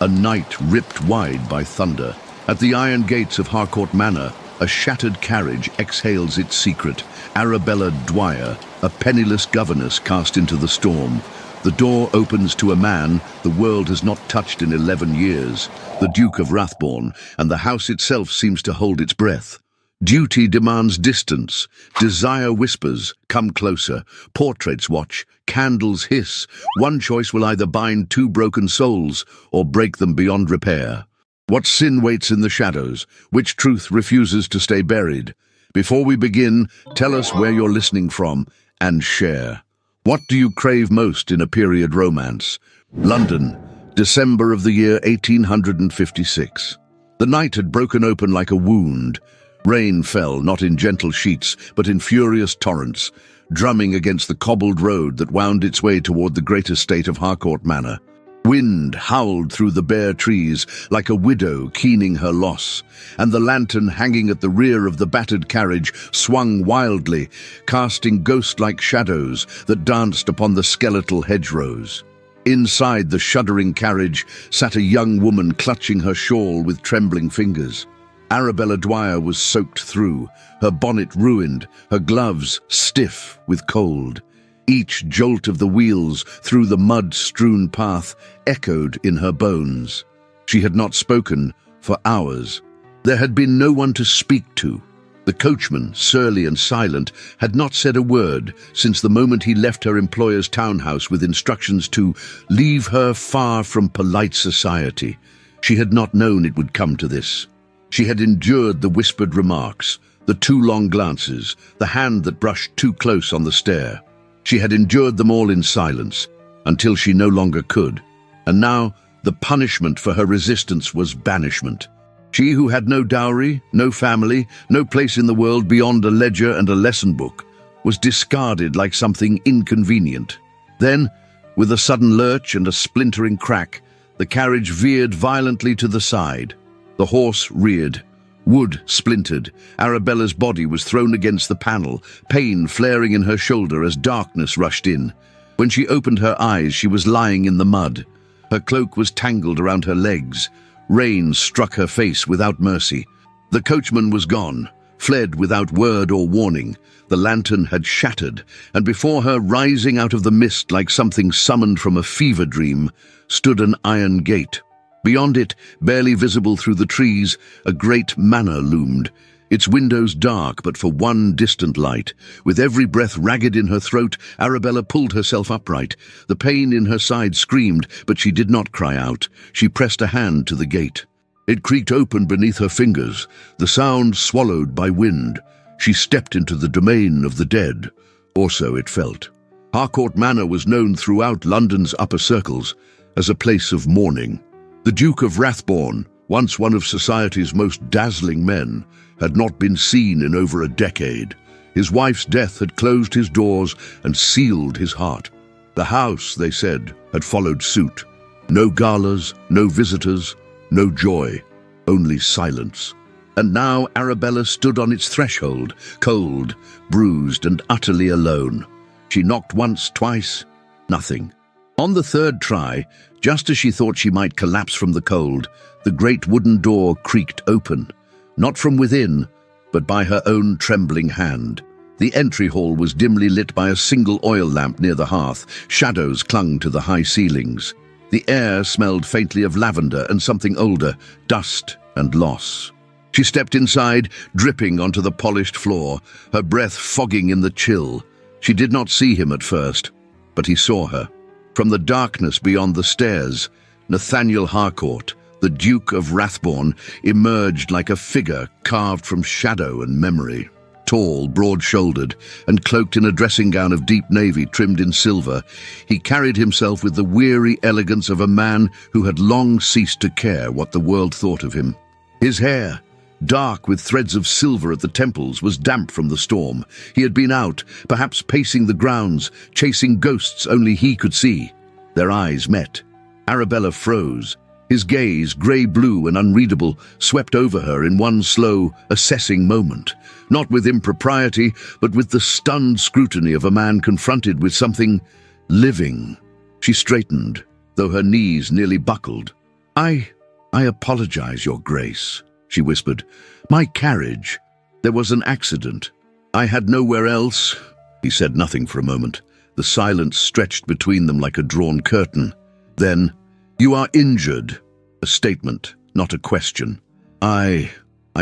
A night ripped wide by thunder. At the iron gates of Harcourt Manor, a shattered carriage exhales its secret. Arabella Dwyer, a penniless governess cast into the storm. The door opens to a man the world has not touched in 11 years, the Duke of Rathbourne, and the house itself seems to hold its breath. Duty demands distance. Desire whispers, come closer. Portraits watch. Candles hiss. One choice will either bind two broken souls or break them beyond repair. What sin waits in the shadows? Which truth refuses to stay buried? Before we begin, tell us where you're listening from and share. What do you crave most in a period romance? London, December of the year 1856. The night had broken open like a wound. Rain fell, not in gentle sheets, but in furious torrents, drumming against the cobbled road that wound its way toward the great estate of Harcourt Manor. Wind howled through the bare trees like a widow keening her loss, and the lantern hanging at the rear of the battered carriage swung wildly, casting ghost-like shadows that danced upon the skeletal hedgerows. Inside the shuddering carriage sat a young woman clutching her shawl with trembling fingers. Arabella Dwyer was soaked through, her bonnet ruined, her gloves stiff with cold. Each jolt of the wheels through the mud-strewn path echoed in her bones. She had not spoken for hours. There had been no one to speak to. The coachman, surly and silent, had not said a word since the moment he left her employer's townhouse with instructions to leave her far from polite society. She had not known it would come to this. She had endured the whispered remarks, the too long glances, the hand that brushed too close on the stair. She had endured them all in silence, until she no longer could. And now, the punishment for her resistance was banishment. She who had no dowry, no family, no place in the world beyond a ledger and a lesson book, was discarded like something inconvenient. Then, with a sudden lurch and a splintering crack, the carriage veered violently to the side. The horse reared. Wood splintered. Arabella's body was thrown against the panel, pain flaring in her shoulder as darkness rushed in. When she opened her eyes, she was lying in the mud. Her cloak was tangled around her legs. Rain struck her face without mercy. The coachman was gone, fled without word or warning. The lantern had shattered, and before her, rising out of the mist like something summoned from a fever dream, stood an iron gate. Beyond it, barely visible through the trees, a great manor loomed, its windows dark but for one distant light. With every breath ragged in her throat, Arabella pulled herself upright. The pain in her side screamed, but she did not cry out. She pressed a hand to the gate. It creaked open beneath her fingers, the sound swallowed by wind. She stepped into the domain of the dead, or so it felt. Harcourt Manor was known throughout London's upper circles as a place of mourning. The Duke of Rathbourne, once one of society's most dazzling men, had not been seen in over a decade. His wife's death had closed his doors and sealed his heart. The house, they said, had followed suit. No galas, no visitors, no joy, only silence. And now Arabella stood on its threshold, cold, bruised, and utterly alone. She knocked once, twice, nothing. On the third try, just as she thought she might collapse from the cold, the great wooden door creaked open, not from within, but by her own trembling hand. The entry hall was dimly lit by a single oil lamp near the hearth. Shadows clung to the high ceilings. The air smelled faintly of lavender and something older, dust and loss. She stepped inside, dripping onto the polished floor, her breath fogging in the chill. She did not see him at first, but he saw her. From the darkness beyond the stairs, Nathaniel Harcourt, the Duke of Rathbourne, emerged like a figure carved from shadow and memory. Tall, broad-shouldered, and cloaked in a dressing gown of deep navy trimmed in silver, he carried himself with the weary elegance of a man who had long ceased to care what the world thought of him. His hair, dark with threads of silver at the temples, was damp from the storm. He had been out, perhaps pacing the grounds, chasing ghosts only he could see. Their eyes met. Arabella froze. His gaze, grey-blue and unreadable, swept over her in one slow, assessing moment, not with impropriety, but with the stunned scrutiny of a man confronted with something living. She straightened, though her knees nearly buckled. I apologize, Your Grace, she whispered. My carriage. There was an accident. I had nowhere else. He said nothing for a moment. The silence stretched between them like a drawn curtain. Then, you are injured. A statement, not a question. I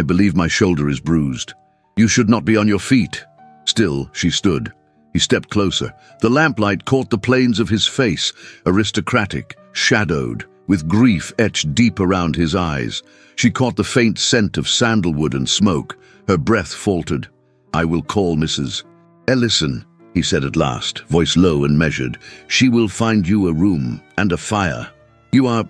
believe my shoulder is bruised. You should not be on your feet. Still, she stood. He stepped closer. The lamplight caught the planes of his face, aristocratic, shadowed, with grief etched deep around his eyes. She caught the faint scent of sandalwood and smoke. Her breath faltered. I will call Mrs. Ellison, he said at last, voice low and measured. She will find you a room and a fire. You are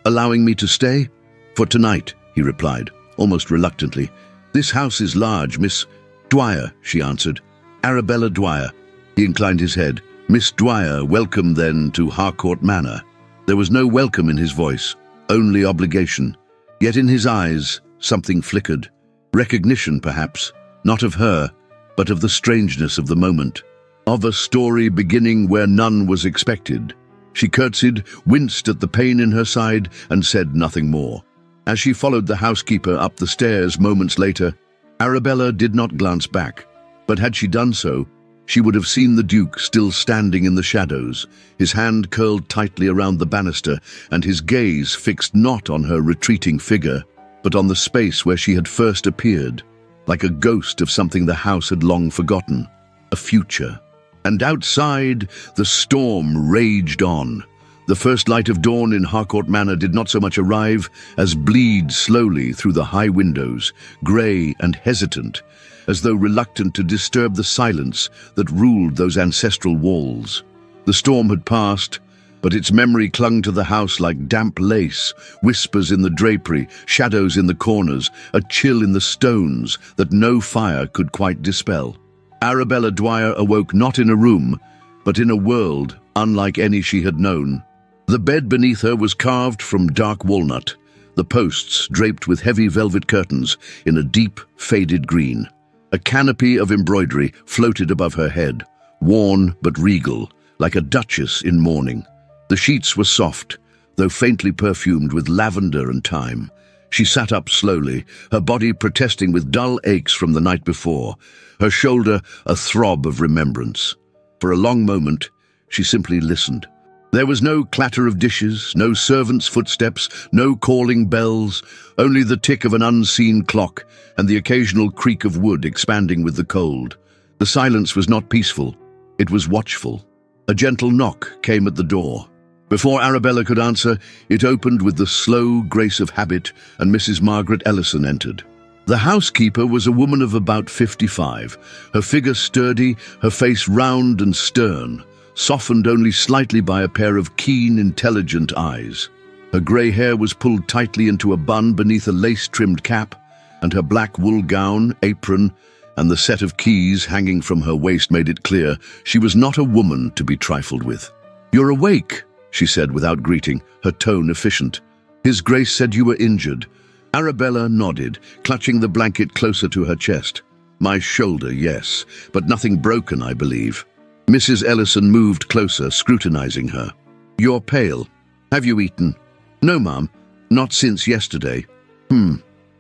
allowing me to stay? For tonight, he replied, almost reluctantly. This house is large, Miss Dwyer, she answered. Arabella Dwyer. He inclined his head. Miss Dwyer, welcome then to Harcourt Manor. There was no welcome in his voice, only obligation. Yet in his eyes, something flickered. Recognition, perhaps, not of her, but of the strangeness of the moment. Of a story beginning where none was expected. She curtsied, winced at the pain in her side, and said nothing more. As she followed the housekeeper up the stairs moments later, Arabella did not glance back. But had she done so, she would have seen the Duke still standing in the shadows, his hand curled tightly around the banister, and his gaze fixed not on her retreating figure, but on the space where she had first appeared, like a ghost of something the house had long forgotten, a future. And outside, the storm raged on. The first light of dawn in Harcourt Manor did not so much arrive as bleed slowly through the high windows, grey and hesitant, as though reluctant to disturb the silence that ruled those ancestral walls. The storm had passed, but its memory clung to the house like damp lace, whispers in the drapery, shadows in the corners, a chill in the stones that no fire could quite dispel. Arabella Dwyer awoke not in a room, but in a world unlike any she had known. The bed beneath her was carved from dark walnut, the posts draped with heavy velvet curtains in a deep, faded green. A canopy of embroidery floated above her head, worn but regal, like a duchess in mourning. The sheets were soft, though faintly perfumed with lavender and thyme. She sat up slowly, her body protesting with dull aches from the night before, her shoulder a throb of remembrance. For a long moment, she simply listened. There was no clatter of dishes, no servants' footsteps, no calling bells, only the tick of an unseen clock and the occasional creak of wood expanding with the cold. The silence was not peaceful, it was watchful. A gentle knock came at the door. Before Arabella could answer, it opened with the slow grace of habit, and Mrs. Margaret Ellison entered. The housekeeper was a woman of about 55, her figure sturdy, her face round and stern, softened only slightly by a pair of keen, intelligent eyes. Her grey hair was pulled tightly into a bun beneath a lace-trimmed cap, and her black wool gown, apron, and the set of keys hanging from her waist made it clear she was not a woman to be trifled with. "You're awake," she said without greeting, her tone efficient. "His Grace said you were injured." Arabella nodded, clutching the blanket closer to her chest. "My shoulder, yes, but nothing broken, I believe." Mrs. Ellison moved closer, scrutinizing her. "You're pale. Have you eaten?" "No, ma'am. Not since yesterday."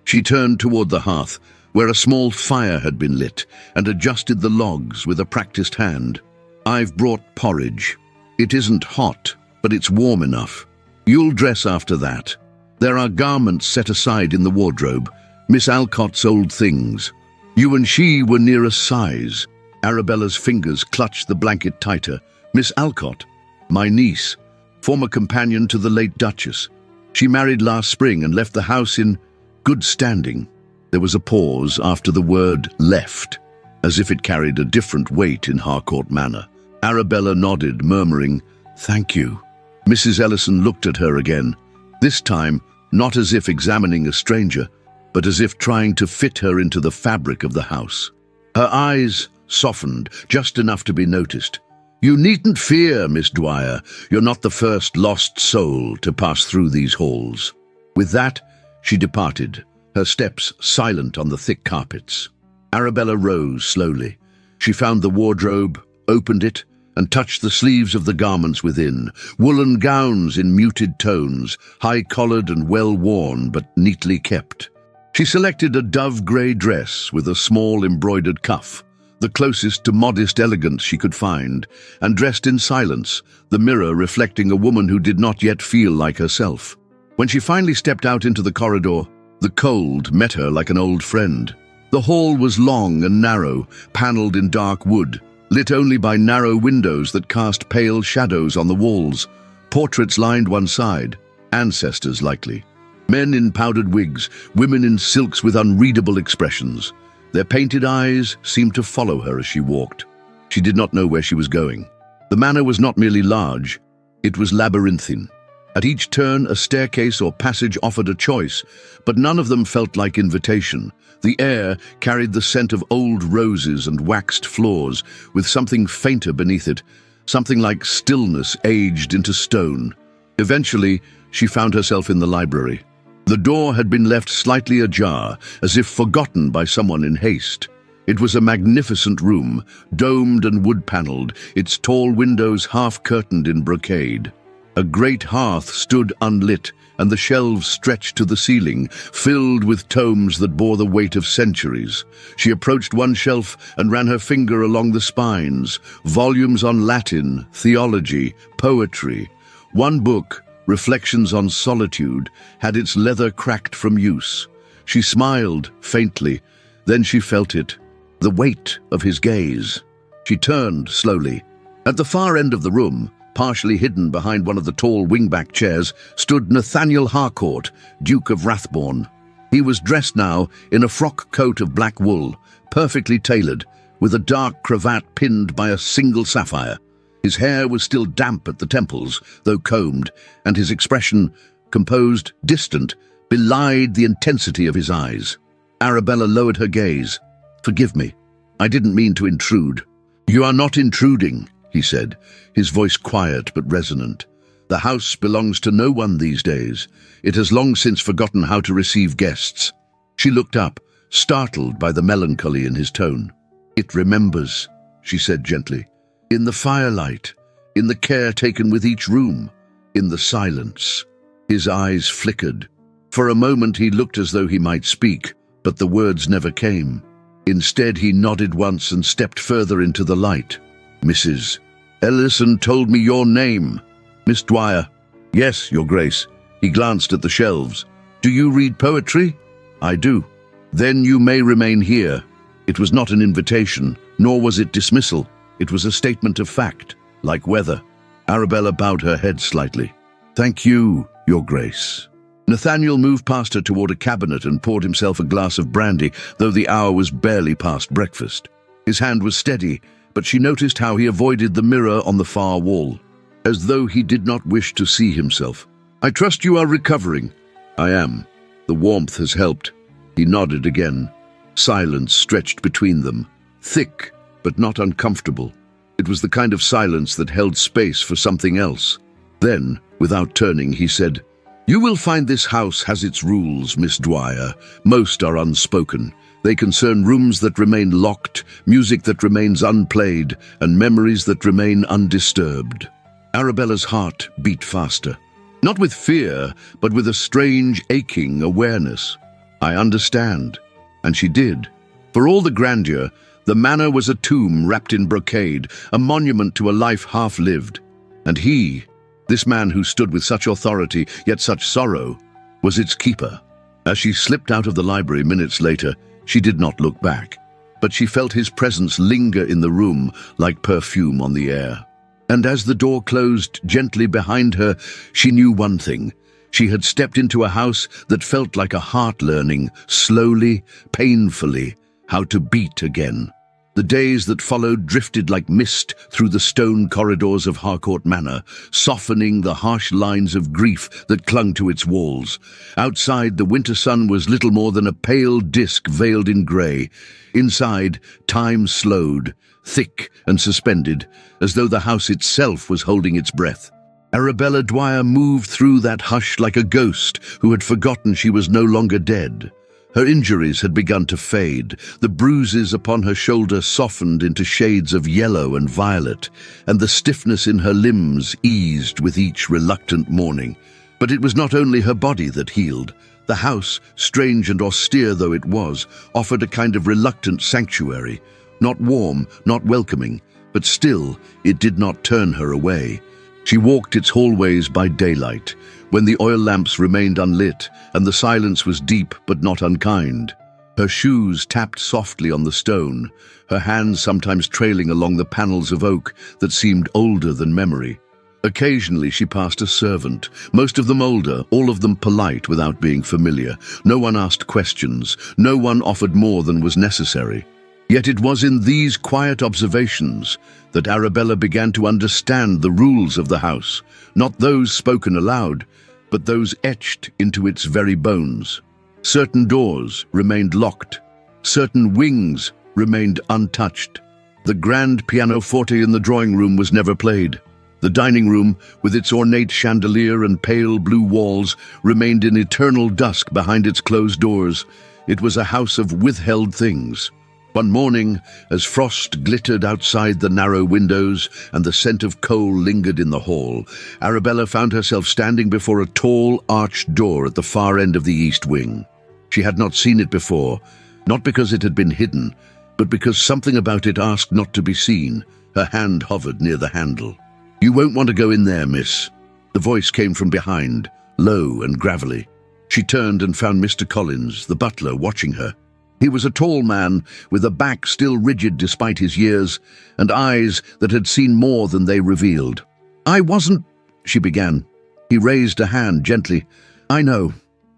She turned toward the hearth, where a small fire had been lit, and adjusted the logs with a practiced hand. "I've brought porridge. It isn't hot, but it's warm enough. You'll dress after that. There are garments set aside in the wardrobe, Miss Alcott's old things. You and she were near a size." Arabella's fingers clutched the blanket tighter. "Miss Alcott, my niece, former companion to the late Duchess. She married last spring and left the house in good standing." There was a pause after the word "left," as if it carried a different weight in Harcourt Manor. Arabella nodded, murmuring, "Thank you." Mrs. Ellison looked at her again, this time not as if examining a stranger, but as if trying to fit her into the fabric of the house. Her eyes softened, just enough to be noticed. "You needn't fear, Miss Dwyer. You're not the first lost soul to pass through these halls." With that, she departed, her steps silent on the thick carpets. Arabella rose slowly. She found the wardrobe, opened it, and touched the sleeves of the garments within, woolen gowns in muted tones, high-collared and well-worn but neatly kept. She selected a dove-grey dress with a small embroidered cuff, the closest to modest elegance she could find, and dressed in silence, the mirror reflecting a woman who did not yet feel like herself. When she finally stepped out into the corridor, the cold met her like an old friend. The hall was long and narrow, panelled in dark wood, lit only by narrow windows that cast pale shadows on the walls. Portraits lined one side, ancestors likely. Men in powdered wigs, women in silks with unreadable expressions. Their painted eyes seemed to follow her as she walked. She did not know where she was going. The manor was not merely large, it was labyrinthine. At each turn, a staircase or passage offered a choice, but none of them felt like invitation. The air carried the scent of old roses and waxed floors, with something fainter beneath it, something like stillness aged into stone. Eventually, she found herself in the library. The door had been left slightly ajar, as if forgotten by someone in haste. It was a magnificent room, domed and wood-panelled, its tall windows half-curtained in brocade. A great hearth stood unlit, and the shelves stretched to the ceiling, filled with tomes that bore the weight of centuries. She approached one shelf and ran her finger along the spines, volumes on Latin, theology, poetry. One book, Reflections on Solitude, had its leather cracked from use. She smiled faintly, then she felt it, the weight of his gaze. She turned slowly. At the far end of the room, partially hidden behind one of the tall wingback chairs, stood Nathaniel Harcourt, Duke of Rathbourne. He was dressed now in a frock coat of black wool, perfectly tailored, with a dark cravat pinned by a single sapphire. His hair was still damp at the temples, though combed, and his expression, composed, distant, belied the intensity of his eyes. Arabella lowered her gaze. "Forgive me. I didn't mean to intrude." "You are not intruding," he said, his voice quiet but resonant. "The house belongs to no one these days. It has long since forgotten how to receive guests." She looked up, startled by the melancholy in his tone. "It remembers," she said gently. "In the firelight, in the care taken with each room, in the silence." His eyes flickered. For a moment he looked as though he might speak, but the words never came. Instead he nodded once and stepped further into the light. "Mrs. Ellison told me your name." "Miss Dwyer." "Yes, Your Grace." He glanced at the shelves. "Do you read poetry?" "I do." "Then you may remain here." It was not an invitation, nor was it dismissal. It was a statement of fact, like weather. Arabella bowed her head slightly. "Thank you, Your Grace." Nathaniel moved past her toward a cabinet and poured himself a glass of brandy, though the hour was barely past breakfast. His hand was steady, but she noticed how he avoided the mirror on the far wall, as though he did not wish to see himself. "I trust you are recovering." "I am. The warmth has helped." He nodded again. Silence stretched between them, thick but not uncomfortable. It was the kind of silence that held space for something else. Then, without turning, he said, "You will find this house has its rules, Miss Dwyer. Most are unspoken. They concern rooms that remain locked, music that remains unplayed, and memories that remain undisturbed." Arabella's heart beat faster. Not with fear, but with a strange, aching awareness. "I understand." And she did. For all the grandeur, the manor was a tomb wrapped in brocade, a monument to a life half-lived. And he, this man who stood with such authority, yet such sorrow, was its keeper. As she slipped out of the library minutes later, she did not look back, but she felt his presence linger in the room like perfume on the air. And as the door closed gently behind her, she knew one thing. She had stepped into a house that felt like a heart learning, slowly, painfully, how to beat again. The days that followed drifted like mist through the stone corridors of Harcourt Manor, softening the harsh lines of grief that clung to its walls. Outside, the winter sun was little more than a pale disk veiled in grey. Inside, time slowed, thick and suspended, as though the house itself was holding its breath. Arabella Dwyer moved through that hush like a ghost who had forgotten she was no longer dead. Her injuries had begun to fade. The bruises upon her shoulder softened into shades of yellow and violet, and the stiffness in her limbs eased with each reluctant morning. But it was not only her body that healed. The house, strange and austere though it was, offered a kind of reluctant sanctuary. Not warm, not welcoming, but still it did not turn her away. She walked its hallways by daylight, when the oil lamps remained unlit and the silence was deep but not unkind. Her shoes tapped softly on the stone, her hands sometimes trailing along the panels of oak that seemed older than memory. Occasionally she passed a servant, most of them older, all of them polite without being familiar. No one asked questions, no one offered more than was necessary. Yet it was in these quiet observations that Arabella began to understand the rules of the house, not those spoken aloud, but those etched into its very bones. Certain doors remained locked, certain wings remained untouched. The grand pianoforte in the drawing room was never played. The dining room, with its ornate chandelier and pale blue walls, remained in eternal dusk behind its closed doors. It was a house of withheld things. One morning, as frost glittered outside the narrow windows and the scent of coal lingered in the hall, Arabella found herself standing before a tall, arched door at the far end of the east wing. She had not seen it before, not because it had been hidden, but because something about it asked not to be seen. Her hand hovered near the handle. "You won't want to go in there, miss." The voice came from behind, low and gravelly. She turned and found Mr. Collins, the butler, watching her. He was a tall man, with a back still rigid despite his years, and eyes that had seen more than they revealed. "I wasn't—" she began. He raised a hand gently. "I know.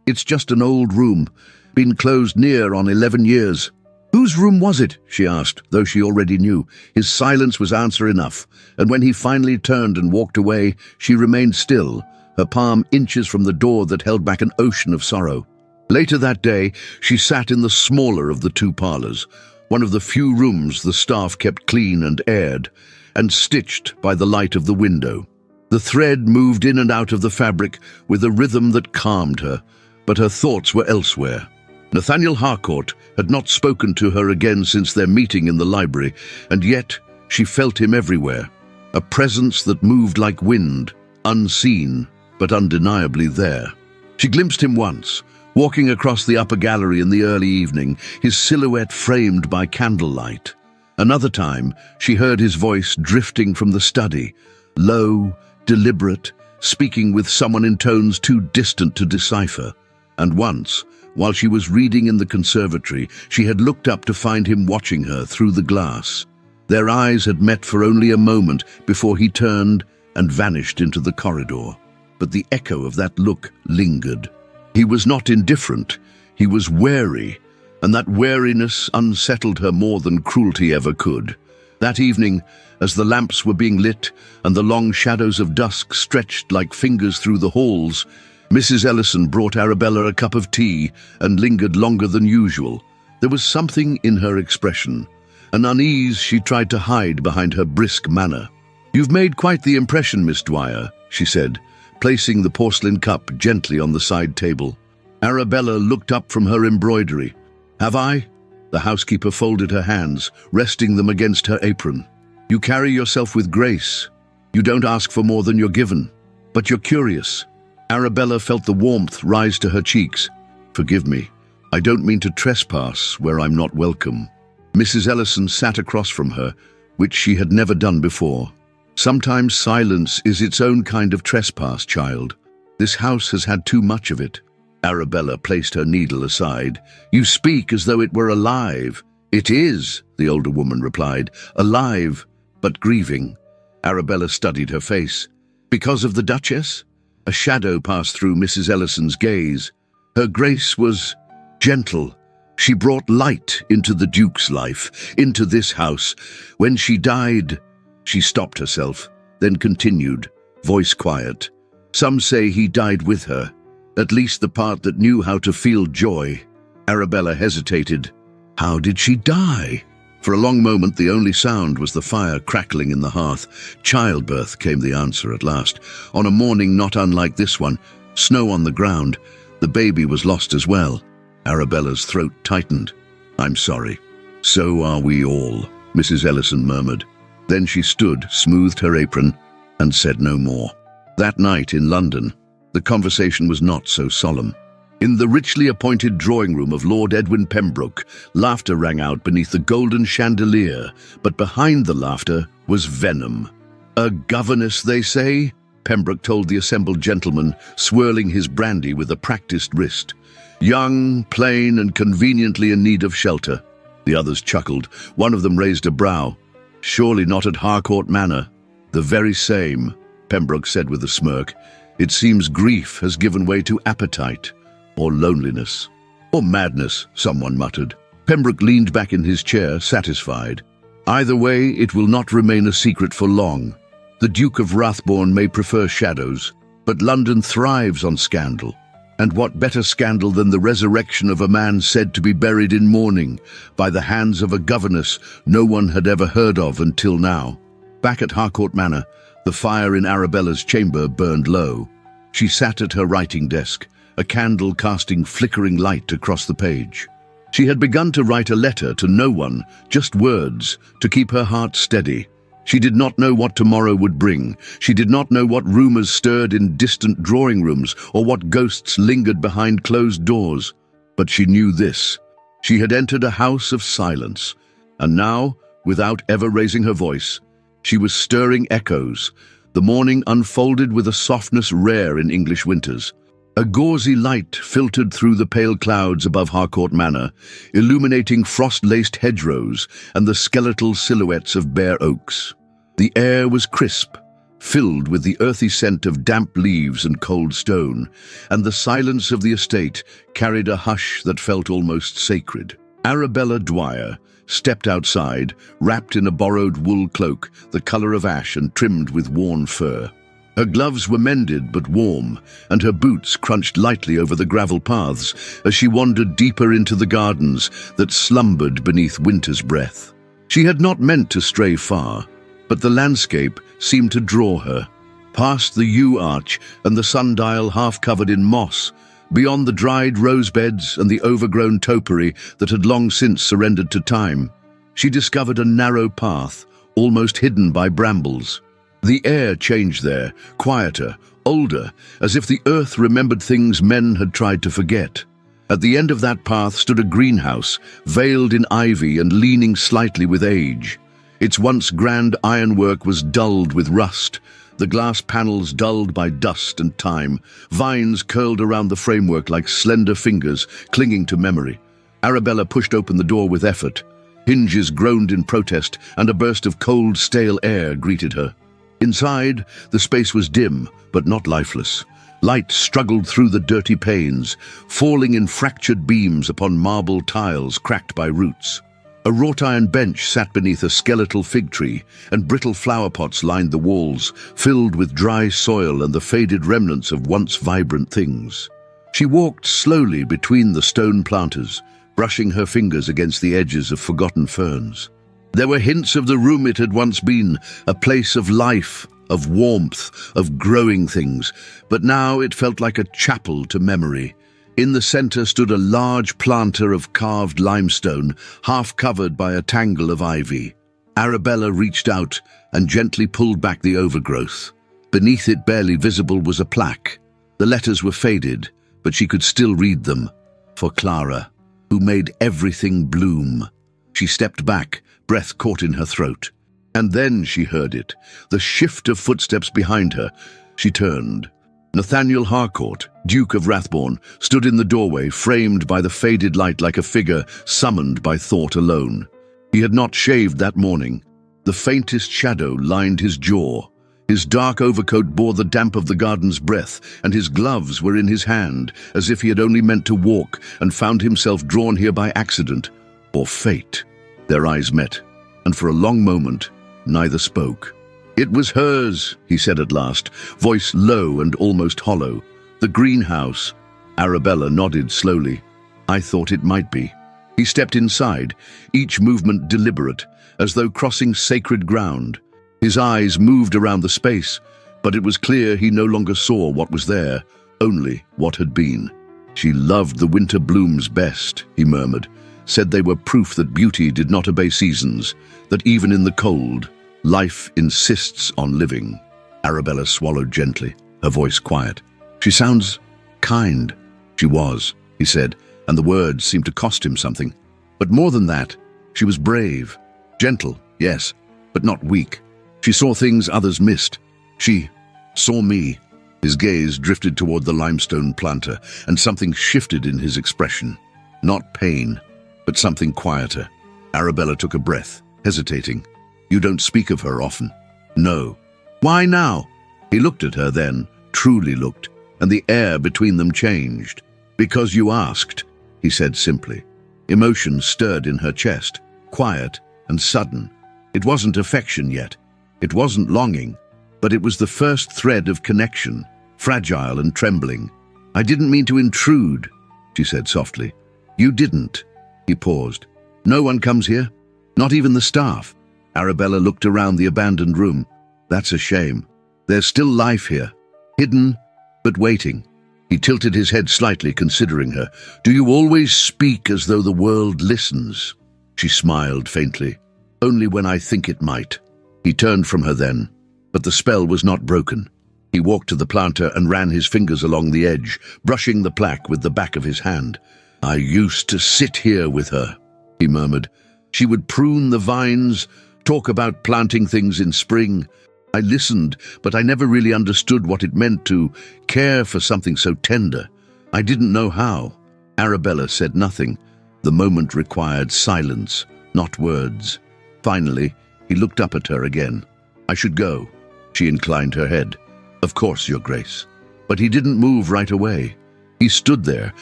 It's just an old room, been closed near on 11 years. "Whose room was it?" she asked, though she already knew. His silence was answer enough, and when he finally turned and walked away, she remained still, her palm inches from the door that held back an ocean of sorrow. Later that day, she sat in the smaller of the two parlours, one of the few rooms the staff kept clean and aired, and stitched by the light of the window. The thread moved in and out of the fabric with a rhythm that calmed her, but her thoughts were elsewhere. Nathaniel Harcourt had not spoken to her again since their meeting in the library, and yet she felt him everywhere, a presence that moved like wind, unseen but undeniably there. She glimpsed him once, walking across the upper gallery in the early evening, his silhouette framed by candlelight. Another time, she heard his voice drifting from the study, low, deliberate, speaking with someone in tones too distant to decipher. And once, while she was reading in the conservatory, she had looked up to find him watching her through the glass. Their eyes had met for only a moment before he turned and vanished into the corridor. But the echo of that look lingered. He was not indifferent, he was wary, and that wariness unsettled her more than cruelty ever could. That evening, as the lamps were being lit and the long shadows of dusk stretched like fingers through the halls, Mrs. Ellison brought Arabella a cup of tea and lingered longer than usual. There was something in her expression, an unease she tried to hide behind her brisk manner. "You've made quite the impression, Miss Dwyer," she said, placing the porcelain cup gently on the side table. Arabella looked up from her embroidery. "Have I?" The housekeeper folded her hands, resting them against her apron. "You carry yourself with grace. You don't ask for more than you're given. But you're curious." Arabella felt the warmth rise to her cheeks. "Forgive me. I don't mean to trespass where I'm not welcome." Mrs. Ellison sat across from her, which she had never done before. "Sometimes silence is its own kind of trespass, child. This house has had too much of it." Arabella placed her needle aside. "You speak as though it were alive." "It is," the older woman replied, "alive, but grieving." Arabella studied her face. "Because of the Duchess?" A shadow passed through Mrs. Ellison's gaze. Her grace was gentle. She brought light into the Duke's life, into this house. When she died, she stopped herself, then continued, voice quiet. "Some say he died with her, at least the part that knew how to feel joy." Arabella hesitated. How did she die? For a long moment, the only sound was the fire crackling in the hearth. Childbirth, came the answer at last. On a morning not unlike this one, snow on the ground, the baby was lost as well. Arabella's throat tightened. "I'm sorry." "So are we all," Mrs. Ellison murmured. Then she stood, smoothed her apron, and said no more. That night in London, the conversation was not so solemn. In the richly appointed drawing room of Lord Edwin Pembroke, laughter rang out beneath the golden chandelier, but behind the laughter was venom. "A governess, they say?" Pembroke told the assembled gentlemen, swirling his brandy with a practiced wrist. "Young, plain, and conveniently in need of shelter." The others chuckled. One of them raised a brow. "Surely not at Harcourt Manor." "The very same," Pembroke said with a smirk. "It seems grief has given way to appetite. Or loneliness. Or madness," someone muttered. Pembroke leaned back in his chair, satisfied. "Either way, it will not remain a secret for long. The Duke of Rathbourne may prefer shadows, but London thrives on scandal. And what better scandal than the resurrection of a man said to be buried in mourning by the hands of a governess no one had ever heard of until now?" Back at Harcourt Manor, the fire in Arabella's chamber burned low. She sat at her writing desk, a candle casting flickering light across the page. She had begun to write a letter to no one, just words, to keep her heart steady. She did not know what tomorrow would bring. She did not know what rumors stirred in distant drawing rooms or what ghosts lingered behind closed doors. But she knew this. She had entered a house of silence, and now, without ever raising her voice, she was stirring echoes. The morning unfolded with a softness rare in English winters. A gauzy light filtered through the pale clouds above Harcourt Manor, illuminating frost-laced hedgerows and the skeletal silhouettes of bare oaks. The air was crisp, filled with the earthy scent of damp leaves and cold stone, and the silence of the estate carried a hush that felt almost sacred. Arabella Dwyer stepped outside, wrapped in a borrowed wool cloak, the color of ash and trimmed with worn fur. Her gloves were mended but warm, and her boots crunched lightly over the gravel paths as she wandered deeper into the gardens that slumbered beneath winter's breath. She had not meant to stray far, but the landscape seemed to draw her. Past the yew arch and the sundial half covered in moss, beyond the dried rose beds and the overgrown topiary that had long since surrendered to time, she discovered a narrow path, almost hidden by brambles. The air changed there, quieter, older, as if the earth remembered things men had tried to forget. At the end of that path stood a greenhouse, veiled in ivy and leaning slightly with age. Its once grand ironwork was dulled with rust, the glass panels dulled by dust and time, vines curled around the framework like slender fingers clinging to memory. Arabella pushed open the door with effort. Hinges groaned in protest, and a burst of cold, stale air greeted her. Inside, the space was dim, but not lifeless. Light struggled through the dirty panes, falling in fractured beams upon marble tiles cracked by roots. A wrought-iron bench sat beneath a skeletal fig tree, and brittle flower pots lined the walls, filled with dry soil and the faded remnants of once vibrant things. She walked slowly between the stone planters, brushing her fingers against the edges of forgotten ferns. There were hints of the room it had once been, a place of life, of warmth, of growing things, but now it felt like a chapel to memory. In the center stood a large planter of carved limestone, half covered by a tangle of ivy. Arabella reached out and gently pulled back the overgrowth. Beneath it, barely visible, was a plaque. The letters were faded, but she could still read them. For Clara, who made everything bloom. She stepped back, breath caught in her throat. And then she heard it, the shift of footsteps behind her. She turned. Nathaniel Harcourt, Duke of Rathbourne, stood in the doorway, framed by the faded light like a figure summoned by thought alone. He had not shaved that morning. The faintest shadow lined his jaw. His dark overcoat bore the damp of the garden's breath, and his gloves were in his hand, as if he had only meant to walk and found himself drawn here by accident or fate. Their eyes met, and for a long moment, neither spoke. "It was hers," he said at last, voice low and almost hollow. "The greenhouse." Arabella nodded slowly. "I thought it might be." He stepped inside, each movement deliberate, as though crossing sacred ground. His eyes moved around the space, but it was clear he no longer saw what was there, only what had been. She loved the winter blooms best, he murmured, said they were proof that beauty did not obey seasons, that even in the cold, life insists on living. Arabella swallowed gently, her voice quiet. She sounds kind. She was, he said, and the words seemed to cost him something. But more than that, she was brave. Gentle, yes, but not weak. She saw things others missed. She saw me. His gaze drifted toward the limestone planter, and something shifted in his expression. Not pain, but something quieter. Arabella took a breath, hesitating. You don't speak of her often. No. Why now? He looked at her then, truly looked, and the air between them changed. Because you asked, he said simply. Emotion stirred in her chest, quiet and sudden. It wasn't affection yet. It wasn't longing, but it was the first thread of connection, fragile and trembling. I didn't mean to intrude, she said softly. You didn't. He paused. No one comes here? Not even the staff? Arabella looked around the abandoned room. That's a shame. There's still life here, hidden but waiting. He tilted his head slightly, considering her. Do you always speak as though the world listens? She smiled faintly. Only when I think it might. He turned from her then, but the spell was not broken. He walked to the planter and ran his fingers along the edge, brushing the plaque with the back of his hand. I used to sit here with her, he murmured. She would prune the vines, talk about planting things in spring. I listened, but I never really understood what it meant to care for something so tender. I didn't know how. Arabella said nothing. The moment required silence, not words. Finally, he looked up at her again. I should go. She inclined her head. Of course, Your Grace. But he didn't move right away. He stood there,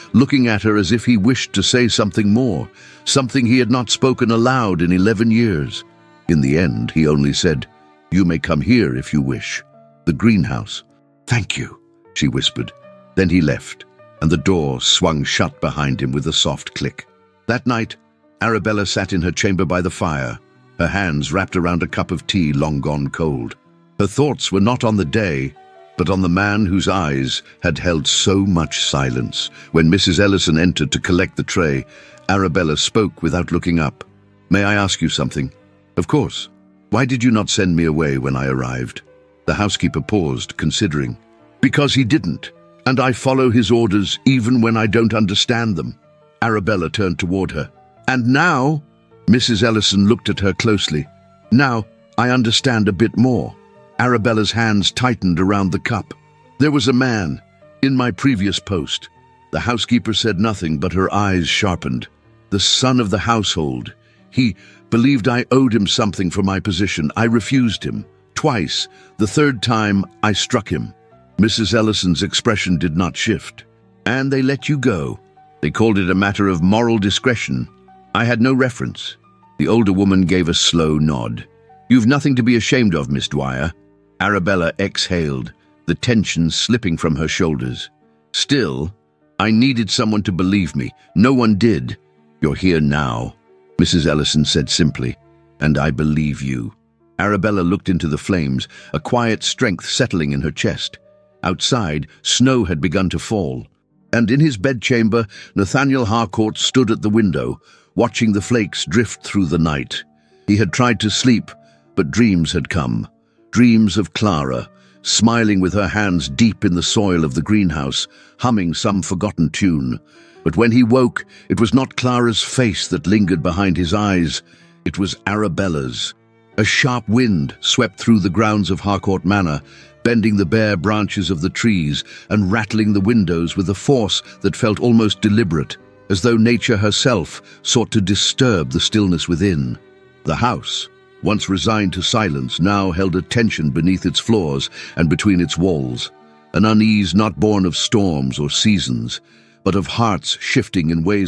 looking at her as if he wished to say something more, something he had not spoken aloud in 11 years. In the end, he only said, You may come here if you wish. The greenhouse. Thank you, she whispered. Then he left, and the door swung shut behind him with a soft click. That night, Arabella sat in her chamber by the fire, her hands wrapped around a cup of tea long gone cold. Her thoughts were not on the day, but on the man whose eyes had held so much silence. When Mrs. Ellison entered to collect the tray, Arabella spoke without looking up. May I ask you something? Of course. Why did you not send me away when I arrived? The housekeeper paused, considering. Because he didn't, and I follow his orders even when I don't understand them. Arabella turned toward her. And now? Mrs. Ellison looked at her closely. Now, I understand a bit more. Arabella's hands tightened around the cup. There was a man, in my previous post. The housekeeper said nothing, but her eyes sharpened. The son of the household. He believed I owed him something for my position. I refused him. Twice. The third time, I struck him. Mrs. Ellison's expression did not shift. And they let you go. They called it a matter of moral discretion. I had no reference. The older woman gave a slow nod. You've nothing to be ashamed of, Miss Dwyer. Arabella exhaled, the tension slipping from her shoulders. Still, I needed someone to believe me. No one did. You're here now, Mrs. Ellison said simply, and I believe you. Arabella looked into the flames, a quiet strength settling in her chest. Outside, snow had begun to fall, and in his bedchamber, Nathaniel Harcourt stood at the window, watching the flakes drift through the night. He had tried to sleep, but dreams had come. Dreams of Clara, smiling with her hands deep in the soil of the greenhouse, humming some forgotten tune. But when he woke, it was not Clara's face that lingered behind his eyes. It was Arabella's. A sharp wind swept through the grounds of Harcourt Manor, bending the bare branches of the trees and rattling the windows with a force that felt almost deliberate, as though nature herself sought to disturb the stillness within. The house, once resigned to silence, now held a tension beneath its floors and between its walls, an unease not born of storms or seasons, but of hearts shifting in ways